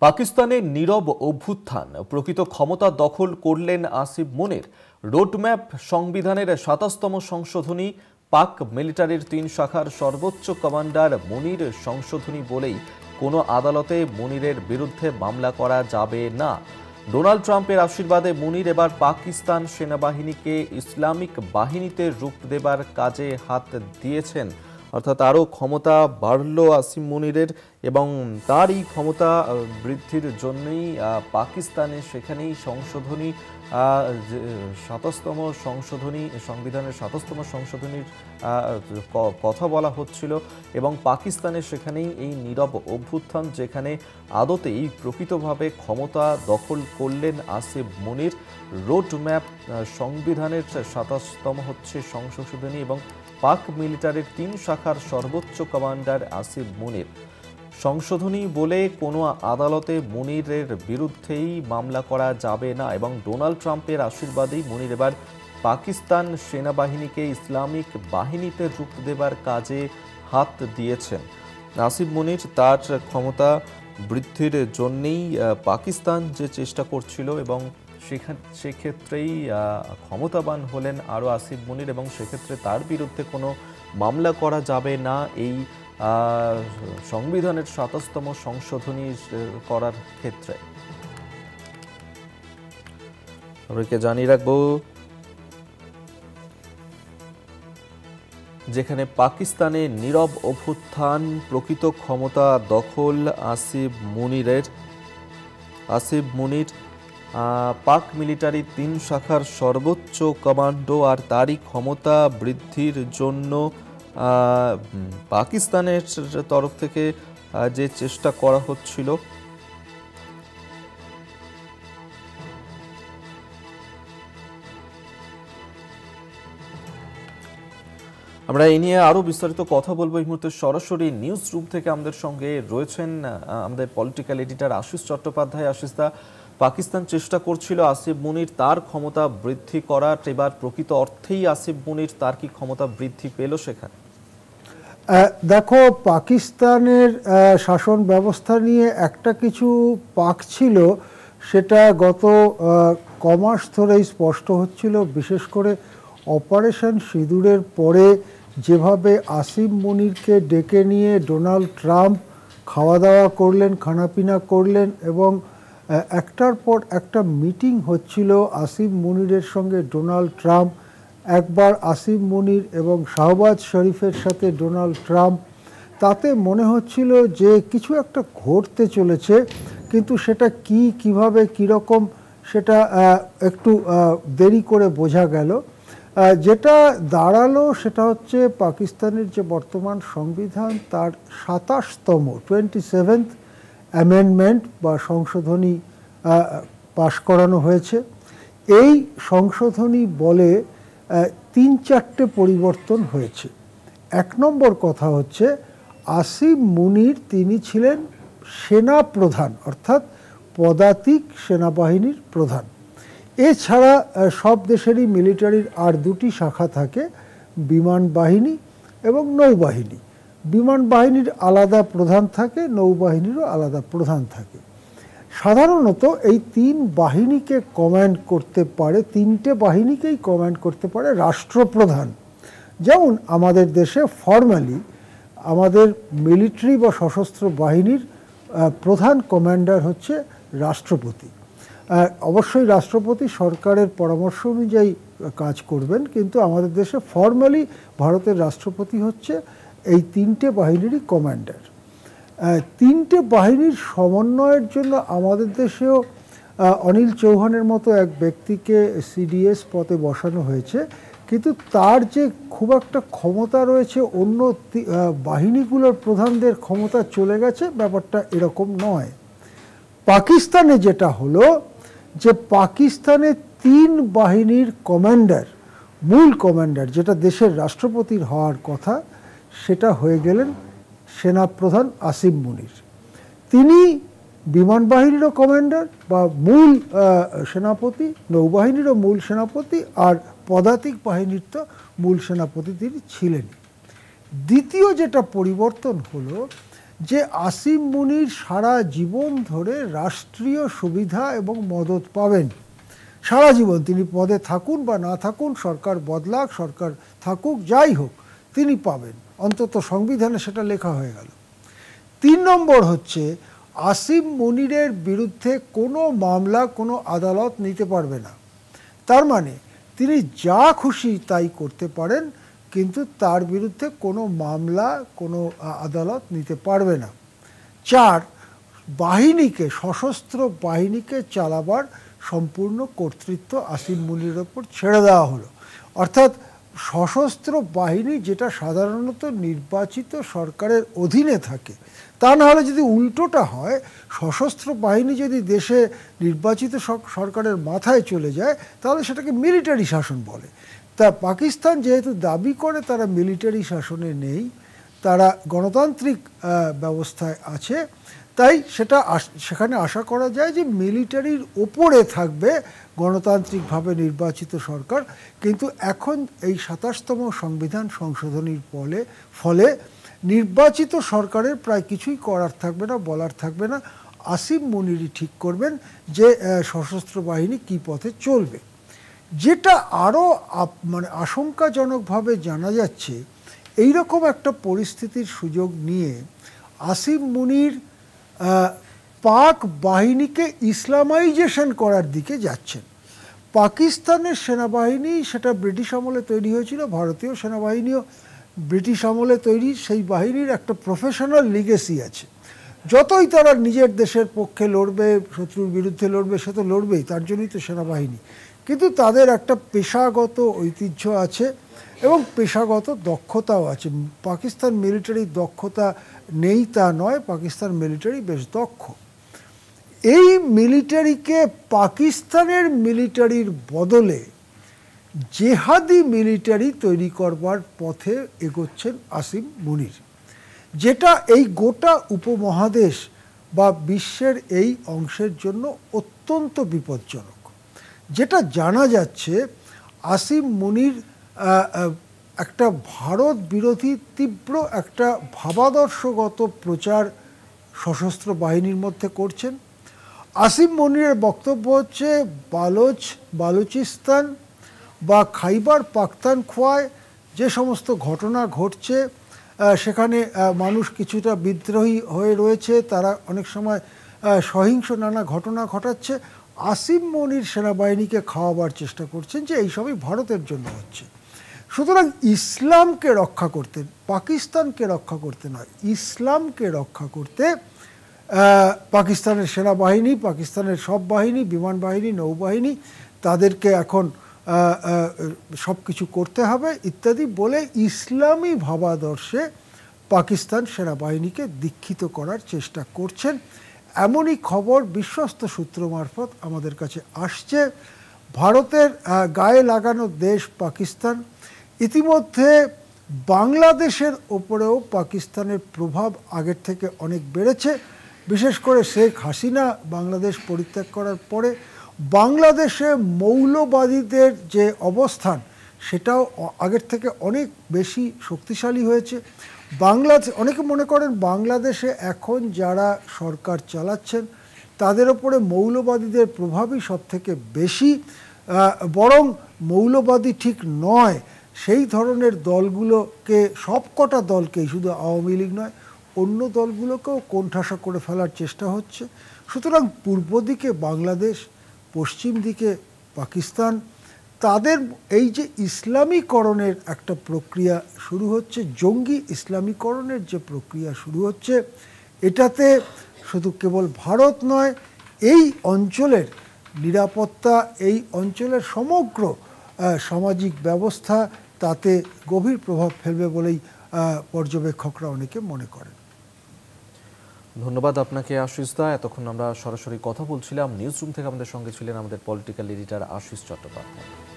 পাকিস্তানের নীরব অভ্যুত্থান প্রকৃত ক্ষমতা দখল করলেন আসিফ মুনির। রোডম্যাপ সংবিধানের ২৭তম সংশোধনী, পাক মিলিটারির ৩ শাখার সর্বোচ্চ কমান্ডার মুনির সংশোধনী বলেই কোনো আদালতে মুনিরের বিরুদ্ধে মামলা করা যাবে না। ডোনাল্ড ট্রাম্পের আশীর্বাদে মুনির এবার পাকিস্তান সেনাবাহিনীকে ইসলামিক বাহিনীতে রূপ দেবার কাজে হাত দিয়েছেন। অর্থাৎ আরও ক্ষমতা বাড়ল আসিফ মুনিরের এবং তার এই ক্ষমতা বৃদ্ধির জন্যই পাকিস্তানে সেখানেই সংশোধনী ২৭তম সংশোধনী, সংবিধানের ২৭তম সংশোধনীর কথা বলা হচ্ছিল এবং পাকিস্তানে সেখানেই এই নীরব অভ্যুত্থান, যেখানে আদতেই প্রকৃতভাবে ক্ষমতা দখল করলেন আসিফ মুনির। রোডম্যাপ সংবিধানের ২৭তম হচ্ছে সংশোধনী এবং পাক মিলিটারির ৩ শাখার সর্বোচ্চ কমান্ডার আসিফ মুনির সংশোধনী বলে কোনো আদালতে মুনিরের বিরুদ্ধেই মামলা করা যাবে না এবং ডোনাল্ড ট্রাম্পের আশীর্বাদেই মুনির এবার পাকিস্তান সেনাবাহিনীকে ইসলামিক বাহিনীতে রূপ দেবার কাজে হাত দিয়েছেন। আসিফ মুনির তার ক্ষমতা বৃদ্ধির জন্যেই পাকিস্তান যে চেষ্টা করছিল এবং সেক্ষেত্রেই ক্ষমতাবান হলেন আরও আসিফ মুনির এবং সেক্ষেত্রে তার বিরুদ্ধে কোনো মামলা করা যাবে না এই সংবিধানের ২৭তম সংশোধনী করার ক্ষেত্রে। আপনাকে জানিয়ে রাখবো, যেখানে পাকিস্তানে নীরব অভ্যুত্থান প্রকৃত ক্ষমতা দখল আসিফ মুনিরের। আসিফ মুনির পাক মিলিটারি ৩ শাখার সর্বোচ্চ কমান্ডো আর তারই ক্ষমতা বৃদ্ধির জন্য পাকিস্তানের তরফ থেকে যে চেষ্টা করা হচ্ছিল আমরা এই নিয়ে আরো বিস্তারিত কথা বলবো। এই মুহূর্তে সরাসরি নিউজ রুম থেকে আমাদের সঙ্গে রয়েছেন আমাদের পলিটিক্যাল এডিটর আশিস চট্টোপাধ্যায়। আশিসদা, পাকিস্তান চেষ্টা করছিল আসিফ মুনির তার ক্ষমতা বৃদ্ধি করার, এবার প্রকৃত অর্থেই আসিফ মুনির তার কি ক্ষমতা বৃদ্ধি পেল সেখানে? দেখো, পাকিস্তানের শাসন ব্যবস্থা নিয়ে একটা কিছু পাক ছিল, সেটা গত কমাস ধরেই স্পষ্ট হচ্ছিল। বিশেষ করে অপারেশন সিঁদুরের পরে যেভাবে আসিফ মুনিরকে ডেকে নিয়ে ডোনাল্ড ট্রাম্প খাওয়া দাওয়া করলেন, খানাপিনা করলেন এবং একটার পর একটা মিটিং হচ্ছিল আসিফ মুনিরের সঙ্গে ডোনাল্ড ট্রাম্প। একবার আসিফ মুনির এবং শাহবাজ শরীফের সাথে ডোনাল্ড ট্রাম্প, তাতে মনে হচ্ছিল যে কিছু একটা ঘটতে চলেছে, কিন্তু সেটা কিভাবে কীরকম সেটা একটু দেরি করে বোঝা গেল। যেটা দাঁড়ালো সেটা হচ্ছে পাকিস্তানের যে বর্তমান সংবিধান তার ২৭তম 27th অ্যামেন্ডমেন্ট বা সংশোধনী পাশ করানো হয়েছে। এই সংশোধনী বলে ৩-৪টে পরিবর্তন হয়েছে। ১ নম্বর কথা হচ্ছে, আসিফ মুনির তিনি ছিলেন সেনা প্রধান, অর্থাৎ পদাতিক সেনাবাহিনীর প্রধান। এছাড়া সব দেশেরই মিলিটারির আর 2টি শাখা থাকে, বিমান বাহিনী এবং নৌবাহিনী। বিমান বাহিনীর আলাদা প্রধান থাকে, নৌবাহিনীরও আলাদা প্রধান থাকে। সাধারণত এই 3 বাহিনীকে কমান্ড করতে পারে, 3টে বাহিনীকেই কমান্ড করতে পারে রাষ্ট্রপ্রধান। যেমন আমাদের দেশে ফর্মালি আমাদের মিলিটারি বা সশস্ত্র বাহিনীর প্রধান কমান্ডার হচ্ছে রাষ্ট্রপতি। অবশ্যই রাষ্ট্রপতি সরকারের পরামর্শ অনুযায়ী কাজ করবেন, কিন্তু আমাদের দেশে ফর্মালি ভারতের রাষ্ট্রপতি হচ্ছে এই 3টে বাহিনীরই কমান্ডার। 3টে বাহিনীর সমন্বয়ের জন্য আমাদের দেশেও অনিল চৌহানের মতো এক ব্যক্তিকে সিডিএস পদে বসানো হয়েছে, কিন্তু তার যে খুব একটা ক্ষমতা রয়েছে, অন্য বাহিনীগুলোর প্রধানদের ক্ষমতা চলে গেছে, ব্যাপারটা এরকম নয়। পাকিস্তানে যেটা হলো যে পাকিস্তানে 3 বাহিনীর কমান্ডার, মূল কমান্ডার যেটা দেশের রাষ্ট্রপতির হওয়ার কথা, সেটা হয়ে গেলেন সেনাপ্রধান আসিফ মুনির। তিনি বিমান বাহিনীরও কমান্ডার বা মূল সেনাপতি, নৌবাহিনীরও মূল সেনাপতি, আর পদাতিক বাহিনীর তো মূল সেনাপতি তিনি ছিলেন। দ্বিতীয় যেটা পরিবর্তন হলো যে আসিম মুনির সারা জীবন ধরে রাষ্ট্রীয় সুবিধা এবং মদত পাবেন, সারা জীবন তিনি পদে থাকুন বা না থাকুন, সরকার বদলাক সরকার থাকুক যাই হোক তিনি পাবেন, অন্তত সংবিধানে সেটা লেখা হয়ে গেল। 3 নম্বর হচ্ছে আসিম মুনিরের বিরুদ্ধে কোনো মামলা কোনো আদালত নিতে পারবে না, তার মানে তিনি যা খুশি তাই করতে পারেন, কিন্তু তার বিরুদ্ধে কোনো মামলা কোনো আদালত নিতে পারবে না। 4, বাহিনীকে সশস্ত্র বাহিনীকে চালাবার সম্পূর্ণ কর্তৃত্ব আসিম মুনিরের ওপর ছেড়ে দেওয়া হলো। অর্থাৎ সশস্ত্র বাহিনী যেটা সাধারণত নির্বাচিত সরকারের অধীনে থাকে, তা না হলে যদি উল্টোটা হয়, সশস্ত্র বাহিনী যদি দেশে নির্বাচিত সরকারের মাথায় চলে যায় তাহলে সেটাকে মিলিটারি শাসন বলে। তা পাকিস্তান যেহেতু দাবি করে তারা মিলিটারি শাসনে নেই, তারা গণতান্ত্রিক ব্যবস্থায় আছে, তাই সেখানে আশা করা যায় যে মিলিটারির ওপরে থাকবে গণতান্ত্রিকভাবে নির্বাচিত সরকার। কিন্তু এখন এই ২৭তম সংবিধান সংশোধনীর ফলে নির্বাচিত সরকারের প্রায় কিছুই করার থাকবে না, বলার থাকবে না। আসিম মুনিরই ঠিক করবেন যে সশস্ত্র বাহিনী কী পথে চলবে। যেটা আরও আশঙ্কাজনকভাবে জানা যাচ্ছে, এইরকম একটা পরিস্থিতির সুযোগ নিয়ে আসিম মুনির পাক বাহিনীকে ইসলামাইজেশন করার দিকে যাচ্ছেন। পাকিস্তানের সেনাবাহিনী সেটা ব্রিটিশ আমলে তৈরি হয়েছিল, ভারতীয় সেনাবাহিনীও ব্রিটিশ আমলে তৈরি, সেই বাহিনীর একটা প্রফেশনাল লিগেসি আছে। যতই তারা নিজের দেশের পক্ষে লড়বে, শত্রুর বিরুদ্ধে লড়বে, সে তো লড়বেই, তার জন্যই তো সেনাবাহিনী। কিন্তু তাদের একটা পেশাগত ঐতিহ্য আছে এবং পেশাগত দক্ষতাও আছে। পাকিস্তান মিলিটারির দক্ষতা নেই তা নয়, পাকিস্তান মিলিটারি বেশ দক্ষ। এই মিলিটারিকে পাকিস্তানের মিলিটারির বদলে জেহাদি মিলিটারি তৈরি করবার পথে এগোচ্ছেন আসিম মুনির, যেটা এই গোটা উপমহাদেশ বা বিশ্বের এই অংশের জন্য অত্যন্ত বিপজ্জনক। যেটা জানা যাচ্ছে, আসিম মুনির একটা ভারত বিরোধী তীব্র একটা ভাবাদর্শগত প্রচার সশস্ত্র বাহিনীর মধ্যে করছেন। আসিম মুনিরের বক্তব্য হচ্ছে বালুচিস্তান বা খাইবার পাখতুনখোয়ায় যে সমস্ত ঘটনা ঘটছে, সেখানে মানুষ কিছুটা বিদ্রোহী হয়ে রয়েছে, তারা অনেক সময় সহিংস নানা ঘটনা ঘটাচ্ছে। আসিম মুনির সেনাবাহিনীকে খাওয়াবার চেষ্টা করছেন যে এইসবই ভারতের জন্য হচ্ছে। সুতরাং ইসলামকে রক্ষা করতে, পাকিস্তানকে রক্ষা করতে নয়, ইসলামকে রক্ষা করতে পাকিস্তানের সেনাবাহিনী, পাকিস্তানের সব বাহিনী, বিমান বাহিনী, নৌবাহিনী, তাদেরকে এখন সব কিছু করতে হবে ইত্যাদি বলে ইসলামী ভাবাদর্শে পাকিস্তান সেনাবাহিনীকে দীক্ষিত করার চেষ্টা করছেন। এমনই খবর বিশ্বস্ত সূত্র মারফত আমাদের কাছে আসছে। ভারতের গায়ে লাগানো দেশ পাকিস্তান, ইতিমধ্যে বাংলাদেশের ওপরেও পাকিস্তানের প্রভাব আগের থেকে অনেক বেড়েছে। বিশেষ করে শেখ হাসিনা বাংলাদেশ পরিত্যাগ করার পরে বাংলাদেশে মৌলবাদীদের যে অবস্থান সেটাও আগের থেকে অনেক বেশি শক্তিশালী হয়েছে। অনেকে মনে করেন বাংলাদেশে এখন যারা সরকার চালাচ্ছেন তাদের ওপরে মৌলবাদীদের প্রভাবই সব থেকে বেশি, বরং মৌলবাদী ঠিক নয় সেই ধরনের দলগুলোকে, সবকটা দলকেই, শুধু আওয়ামী লীগ নয় অন্য দলগুলোকেও কোণঠাসা করে ফেলার চেষ্টা হচ্ছে। সুতরাং পূর্ব দিকে বাংলাদেশ, পশ্চিম দিকে পাকিস্তান, তাদের এই যে ইসলামীকরণের একটা প্রক্রিয়া শুরু হচ্ছে, জঙ্গি ইসলামীকরণের যে প্রক্রিয়া শুরু হচ্ছে, এটাতে শুধু কেবল ভারত নয়, এই অঞ্চলের নিরাপত্তা, এই অঞ্চলের সমগ্র সামাজিক ব্যবস্থা তাতে গভীর প্রভাব ফেলবে বলেই পর্যবেক্ষকরা অনেকে মনে করেন। ধন্যবাদ আপনাকে আশিস দা। এতক্ষণ আমরা সরাসরি কথা বলছিলাম নিউজ রুম থেকে। আমাদের সঙ্গে ছিলেন আমাদের পলিটিক্যাল এডিটর আশিস চট্টোপাধ্যায়।